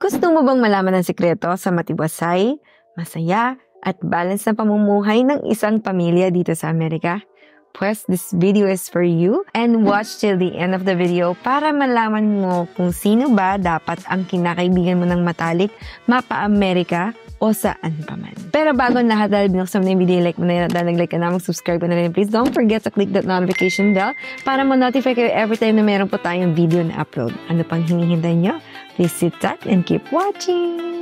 Gusto mo bang malaman ang sikreto sa matibasay, masaya, at balance na pamumuhay ng isang pamilya dito sa Amerika? Pues, this video is for you and watch till the end of the video para malaman mo kung sino ba dapat ang kinakaibigan mo ng matalik, mapa-Amerika o saan pa man. Pero bago ang lahat, dahil binuksan mo na yung video, like mo na yun at nag-like ka na, mag-subscribe ka na rin. Please don't forget to click that notification bell para ma-notify kayo every time na meron po tayong video na upload. Ano pang hinihintay nyo? Please sit tight and keep watching!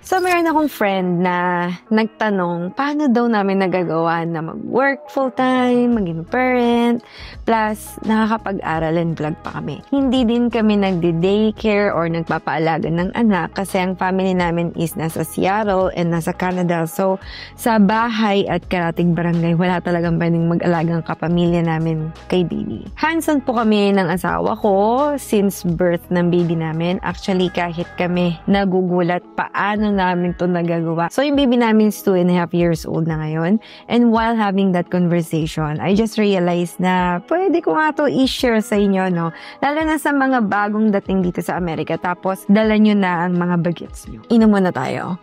So, meron akong friend na nagtanong, paano daw namin nagagawa na mag-work full-time, maging parent, plus nakakapag-aral and vlog pa kami. Hindi din kami nagdi-daycare or nagpapaalaga ng anak kasi ang family namin is nasa Seattle and nasa Canada. So, sa bahay at karating barangay, wala talagang pwedeng mag-alagang kapamilya namin kay baby. Hands-on po kami ng asawa ko since birth ng baby namin. Actually, kahit kami nagugulat paano namin ito nagagawa. So, yung baby namin is 2.5 years old na ngayon. And while having that conversation, I just realized na pwede ko nga ito i-share sa inyo, no? Lalo na sa mga bagong dating dito sa Amerika. Tapos, dala nyo na ang mga bagets nyo. Inom muna tayo.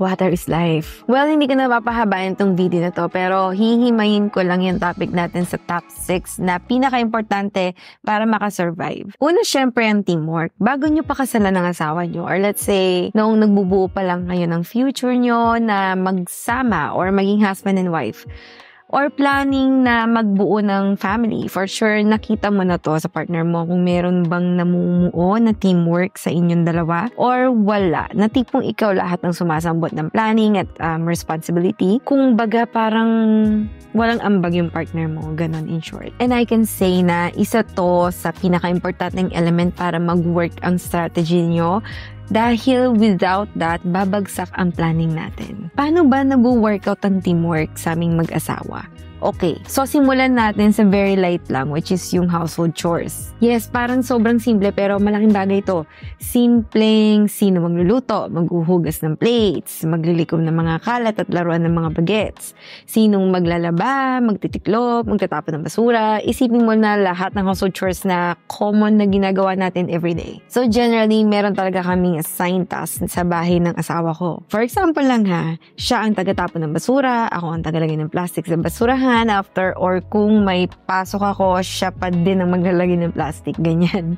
Water is life. Well, hindi ko na papahabayan tong video na to, pero hihimayin ko lang yung topic natin sa top 6 na pinaka-importante para makasurvive. Una, syempre, ang teamwork. Bago nyo pa kasalan ng asawa nyo, or let's say, noong nagbubuo pa lang kayo ng future nyo na magsama or maging husband and wife, or planning na magbuo ng family, for sure, nakita mo na to sa partner mo kung meron bang namumuo na teamwork sa inyong dalawa or wala. Na tipong ikaw lahat ng sumasambot ng planning at responsibility. Kung baga parang walang ambag yung partner mo, ganon in short. And I can say na isa to sa pinaka-importanteng element para mag-work ang strategy nyo. Dahil without that, babagsak ang planning natin. Paano ba nag-workout ang teamwork sa aming mag-asawa? Okay, so simulan natin sa very light lang, which is yung household chores. Yes, parang sobrang simple pero malaking bagay ito. Simpleng sino magluluto, maghuhugas ng plates, maglilikom ng mga kalat at laruan ng mga bagets. Sinong maglalaba, magtitiklop, magtatapon ng basura. Isipin mo na lahat ng household chores na common na ginagawa natin everyday. So generally, meron talaga kaming assigned tasks sa bahay ng asawa ko. For example lang ha, siya ang tagatapon ng basura, ako ang tagalagay ng plastic sa basurahan, after, or kung may pasok ako, siya pa din ang maglalagay ng plastic, ganyan.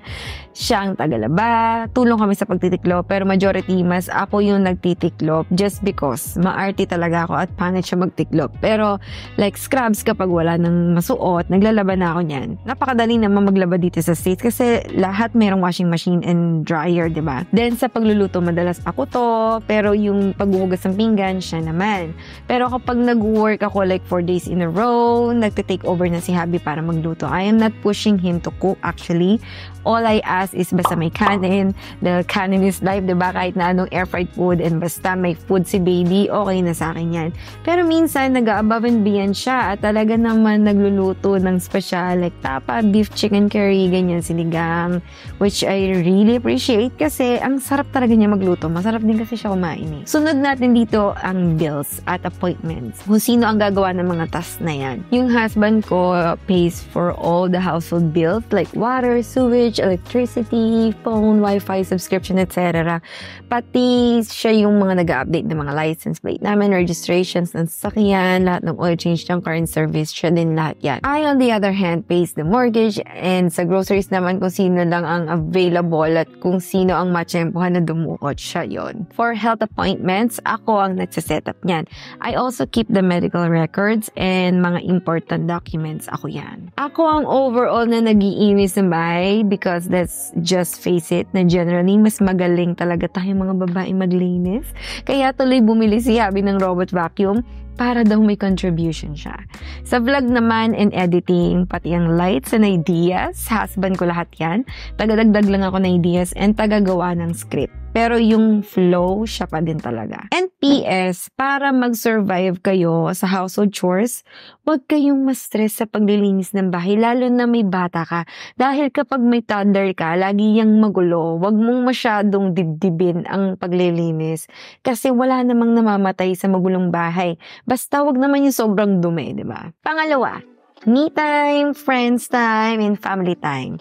Siya ang tagalaba, tulong kami sa pagtitiklop, pero majority, mas ako yung nagtitiklop just because maarte talaga ako at panit siya magtiklop. Pero like scrubs, kapag wala nang masuot, naglalaba na ako niyan. Napakadali naman maglaba dito sa States kasi lahat mayroong washing machine and dryer, diba? Then sa pagluluto, madalas ako to, pero yung paghuhugas ng pinggan, siya naman. Pero kapag nag-work ako like 4 days in a row, nagte-take over na si Habi para magluto. I am not pushing him to cook actually. All I ask is basta may kanin. The kanin is life, diba? Kahit na anong air-fried food and basta may food si baby, okay na sa akin yan. Pero minsan, nag-above and beyond siya at talaga naman nagluluto ng special like tapa, beef, chicken curry, ganyan, sinigang, which I really appreciate kasi ang sarap talaga niya magluto. Masarap din kasi siya kumain eh. Sunod natin dito ang bills at appointments. Kung sino ang gagawa ng mga tasks na yan. Yung husband ko pays for all the household bills like water, sewage, electricity, phone, wifi, subscription, etc. Pati siya yung mga nag-update ng mga license plate namin, registrations ng sasakyan, lahat ng oil change ng car and service, siya din lahat yan. I, on the other hand, pays the mortgage and sa groceries naman kung sino lang ang available at kung sino ang matsyempohan na dumukot, siya yon. For health appointments, ako ang nagsasetup niyan. I also keep the medical records and mga important documents, ako yan. Ako ang overall na nag-iinis ng bahay because let's just face it, na generally, mas magaling talaga tayong mga babae maglinis. Kaya tuloy bumili si Habi ng robot vacuum para daw may contribution siya. Sa vlog naman and editing, pati ang lights and ideas, husband ko lahat yan. Tagadagdag lang ako ng ideas and tagagawa ng script. pero yung flow, siya pa din talaga. And PS, para mag-survive kayo sa household chores, huwag kayong ma-stress sa paglilinis ng bahay, lalo na may bata ka. Dahil kapag may toddler ka, lagi yang magulo. Huwag mong masyadong dibdibin ang paglilinis. Kasi wala namang namamatay sa magulong bahay. Basta wag naman yung sobrang dumi, di ba? Pangalawa, me time, friends time, and family time.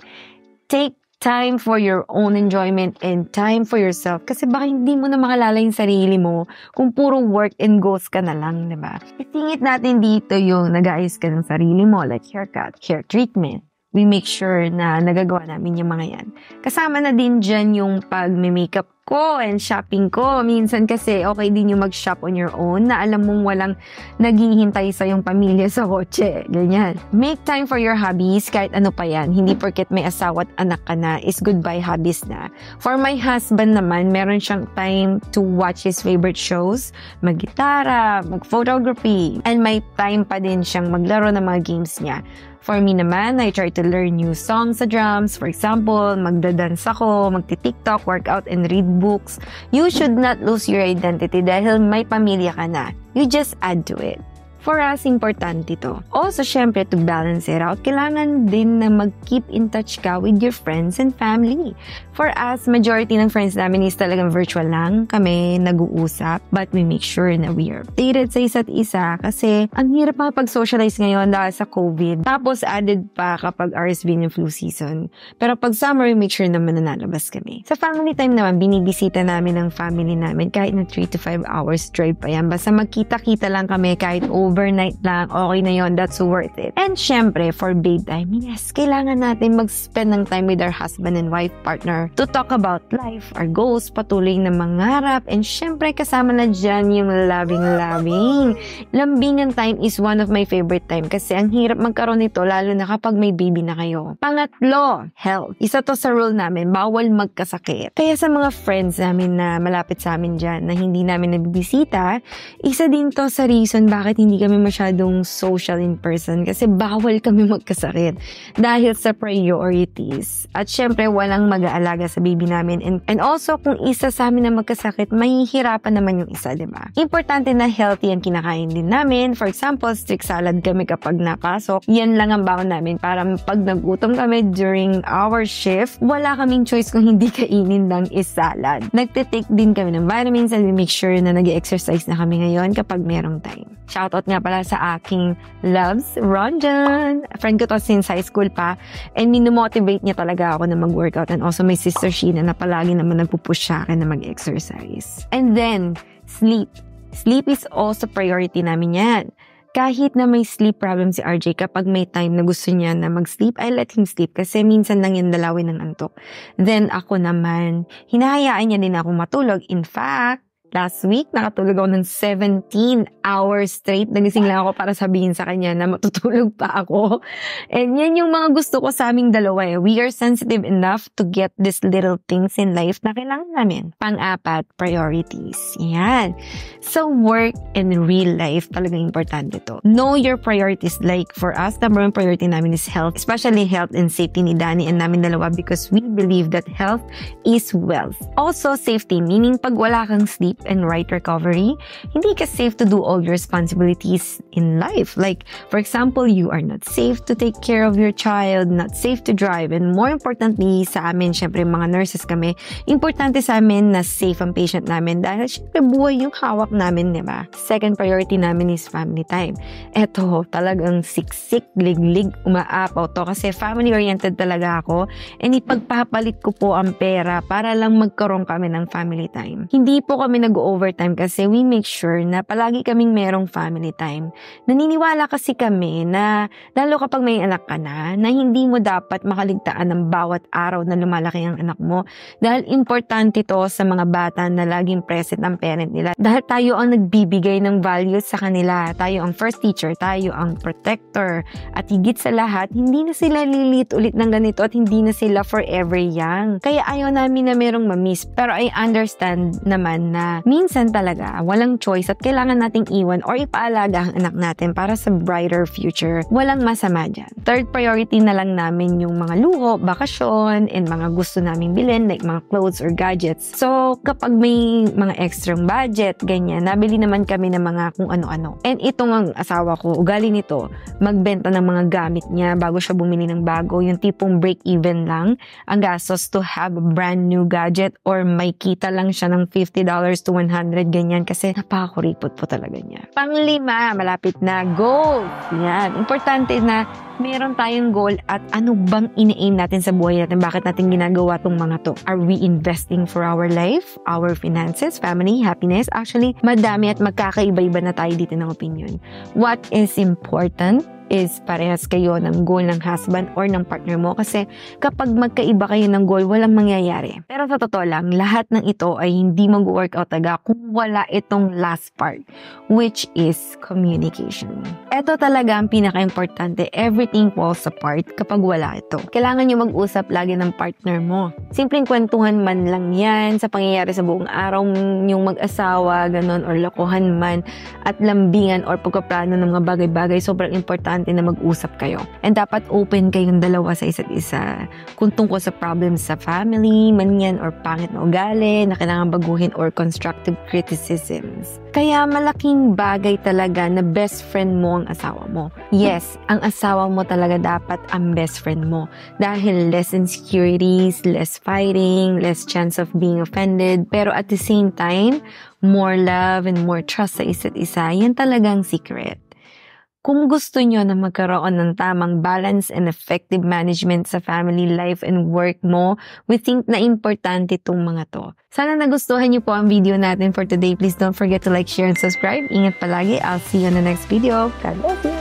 Take time for your own enjoyment and time for yourself. Kasi baka hindi mo na makalala yung sarili mo kung puro work and goals ka na lang, di ba? Isingit natin dito yung nag-aayos ka ng sarili mo, like haircut, hair treatment. We make sure na nagagawa namin yung mga yan. Kasama na din dyan yung pag-makeup ko and shopping ko. Minsan kasi okay din yung mag-shop on your own na alam mong walang naghihintay sa yung pamilya sa kotse. Ganyan. Make time for your hobbies kahit ano pa yan. Hindi porket may asawa at anak ka na is goodbye hobbies na. For my husband naman, meron siyang time to watch his favorite shows, mag-gitara, mag-photography, and may time pa din siyang maglaro ng mga games niya. For me naman, I try to learn new songs sa drums. For example, magdadance ako, magti-TikTok, workout, and read books. You should not lose your identity dahil may pamilya ka na. You just add to it. For us, importante ito. Also, syempre, to balance it out, kailangan din na mag-keep in touch ka with your friends and family. For us, majority ng friends namin is talagang virtual lang. Kami nag-uusap, but we make sure na we are updated sa isa't isa kasi ang hirap makapag-socialize ngayon dahil sa COVID. Tapos, added pa kapag RSV ng flu season. Pero pag summer, we make sure naman na nalabas kami. Sa family time naman, binibisita namin ang family namin kahit na 3 to 5 hours drive pa yan. Basta magkita-kita lang kami kahit overnight lang, okay na yon, that's worth it. And syempre, for babe time, yes, kailangan natin mag-spend ng time with our husband and wife partner to talk about life, our goals, patuloy na mangarap, and syempre, kasama na dyan yung loving. Lambingan time is one of my favorite time kasi ang hirap magkaroon nito lalo na kapag may baby na kayo. Pangatlo, health. Isa to sa rule namin, bawal magkasakit. Kaya sa mga friends namin na malapit sa amin dyan na hindi namin nabibisita, isa din to sa reason bakit hindi kami masyadong social in person kasi bawal kami magkasakit dahil sa priorities. At syempre, walang mag-aalaga sa baby namin. And also, kung isa sa amin na magkasakit, mahihirapan naman yung isa, di ba? Importante na healthy ang kinakain din namin. For example, strict salad kami kapag napasok. Yan lang ang baon namin para pag nagutom kami during our shift, wala kaming choice kung hindi kainin ng is salad. Nagtitake din kami ng vitamins and we make sure na nag-exercise na kami ngayon kapag merong time. Shoutout nga pala sa aking loves, Ronjan. Friend ko to since high school pa. And minomotivate niya talaga ako na mag-workout. And also my sister Sheena na palagi naman nagpupush sa akin na mag-exercise. And then, sleep. Sleep is also priority namin yan. Kahit na may sleep problem si RJ, kapag may time na gusto niya na mag-sleep, I let him sleep kasi minsan lang yan dalawin ng antok. Then ako naman, hinahayaan niya din ako matulog. In fact, last week, nakatulog ako ng 17 hours straight. Nagising lang ako para sabihin sa kanya na matutulog pa ako. And yan yung mga gusto ko sa aming dalawa eh. We are sensitive enough to get these little things in life na kailangan namin. Pang-apat, priorities. Yan. So, work and real life talagang importante to. Know your priorities. Like, for us, number one priority namin is health. Especially health and safety ni Danny and namin dalawa because we believe that health is wealth. Also, safety. Meaning, pag wala kang sleep, and right recovery, hindi ka safe to do all your responsibilities in life. Like, for example, you are not safe to take care of your child, not safe to drive, and more importantly, sa amin, syempre, mga nurses kami, importante sa amin na safe ang patient namin dahil syempre, buhay yung hawak namin, di ba? Second priority namin is family time. Eto, talagang siksik, liglig, umaapaw to kasi family-oriented talaga ako and ipagpapalit ko po ang pera para lang magkaroon kami ng family time. Hindi po kami nag-overtime kasi we make sure na palagi kaming merong family time. Naniniwala kasi kami na lalo kapag may anak ka na hindi mo dapat makaligtaan ng bawat araw na lumalaki ang anak mo dahil importante to sa mga bata na laging present ang parent nila. Dahil tayo ang nagbibigay ng values sa kanila. Tayo ang first teacher, tayo ang protector. At higit sa lahat, hindi na sila lilit ulit ng ganito at hindi na sila forever young. Kaya ayaw namin na merong mamiss. Pero I understand naman na na minsan talaga walang choice at kailangan nating iwan or ipaalaga ang anak natin para sa brighter future. Walang masama dyan. Third priority na lang namin yung mga luho, bakasyon, and mga gusto naming bilhin like mga clothes or gadgets. So, kapag may mga extra budget, ganyan, nabili naman kami ng mga kung ano-ano. And itong ang asawa ko, ugali nito, magbenta ng mga gamit niya bago siya bumili ng bago, yung tipong break-even lang ang gastos to have a brand new gadget or may kita lang siya ng $50 to $100, ganyan, kasi napakakuripot po talaga niya. Panglima, malapit na, goals. Yan. Importante na meron tayong goal at ano bang ini-aim natin sa buhay natin, bakit natin ginagawa tong mga to. Are we investing for our life, our finances, family, happiness? Actually, madami at magkakaiba-iba na tayo dito ng opinion. What is important is parehas kayo ng goal ng husband or ng partner mo, kasi kapag magkaiba kayo ng goal, walang mangyayari. Pero sa totoo lang, lahat ng ito ay hindi mag-workout talaga kung wala itong last part, which is communication. Ito talaga ang pinaka-importante. Everything falls apart kapag wala ito. Kailangan nyo mag-usap lagi ng partner mo. Simpleng kwentuhan man lang yan sa pangyayari sa buong araw yung mag-asawa, ganun, or lokohan man, at lambingan or pagkaplano ng mga bagay-bagay, sobrang importante na mag-usap kayo. And dapat open kayong dalawa sa isa't isa. Kung tungkol sa problems sa family, man yan, or pangit na ugali, na kailangan baguhin, or constructive criticisms. Kaya malaking bagay talaga na best friend mo ang asawa mo. Yes, ang asawa mo talaga dapat ang best friend mo. Dahil less insecurities, less fighting, less chance of being offended. Pero at the same time, more love and more trust sa isa't isa. Yan talagang secret. Kung gusto nyo na magkaroon ng tamang balance and effective management sa family life and work mo, we think na importante itong mga to. Sana nagustuhan nyo po ang video natin for today. Please don't forget to like, share, and subscribe. Ingat palagi. I'll see you on the next video. God bless you!